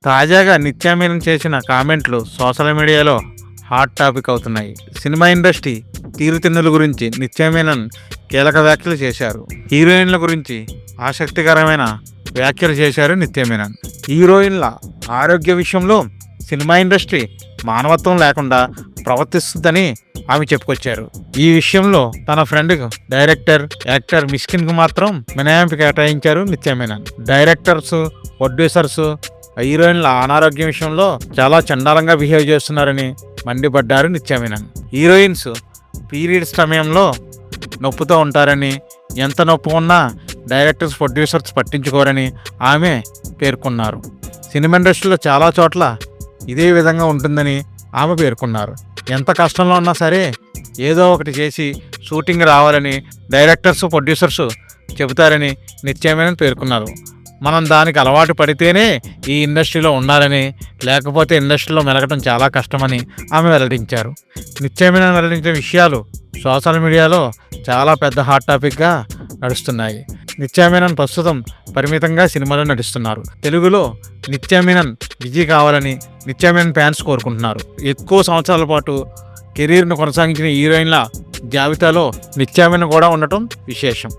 తాజాగా నిత్యా మీనన్ చేసిన కామెంట్లు సోషల్ మీడియాలో హాట్ టాపిక్ అవుతున్నాయి. సినిమా ఇండస్ట్రీ తీరుతెన్నుల గురించి నిత్యా మీనన్ కీలక వ్యాఖ్యలు చేశారు. హీరోయిన్ల గురించి ఆసక్తికరమైన వ్యాఖ్యలు చేశారు నిత్యా మీనన్. హీరోయిన్ల ఆరోగ్య విషయంలో సినిమా ఇండస్ట్రీ మానవత్వం లేకుండా ప్రవర్తిస్తుందని ఆమె చెప్పుకొచ్చారు. ఈ విషయంలో తన ఫ్రెండ్ డైరెక్టర్, యాక్టర్ మిస్కిన్కు మాత్రం మినహాయింపు కేటాయించారు నిత్యా మీనన్. డైరెక్టర్స్, ప్రొడ్యూసర్స్ హీరోయిన్ల అనారోగ్యం విషయంలో చాలా చండాలంగా బిహేవ్ చేస్తున్నారని మండిపడ్డారు నిత్యా మీనన్. హీరోయిన్స్ పీరియడ్స్ సమయంలో నొప్పుతో ఉంటారని, ఎంత నొప్పి ఉన్నా డైరెక్టర్స్, ప్రొడ్యూసర్స్ పట్టించుకోరని ఆమె పేర్కొన్నారు. సినిమా ఇండస్ట్రీలో చాలా చోట్ల ఇదే విధంగా ఉంటుందని ఆమె పేర్కొన్నారు. ఎంత కష్టంలో ఉన్నా సరే ఏదో ఒకటి చేసి షూటింగ్ రావాలని డైరెక్టర్స్, ప్రొడ్యూసర్స్ చెబుతారని నిత్యా మీనన్ పేర్కొన్నారు. మనం దానికి అలవాటు పడితేనే ఈ ఇండస్ట్రీలో ఉండాలని, లేకపోతే ఇండస్ట్రీలో మెలగటం చాలా కష్టమని ఆమె వెల్లడించారు. నిత్యా మీనన్ వెల్లడించిన విషయాలు సోషల్ మీడియాలో చాలా పెద్ద హాట్ టాపిక్గా నడుస్తున్నాయి. నిత్యా మీనన్ ప్రస్తుతం పరిమితంగా సినిమాలో నటిస్తున్నారు. తెలుగులో నిత్యా మీనన్ బిజీ కావాలని నిత్యా మీనన్ ఫ్యాన్స్ కోరుకుంటున్నారు. ఎక్కువ సంవత్సరాల పాటు కెరీర్ను కొనసాగించిన హీరోయిన్ల జాబితాలో నిత్యా మీనన్ కూడా ఉండటం విశేషం.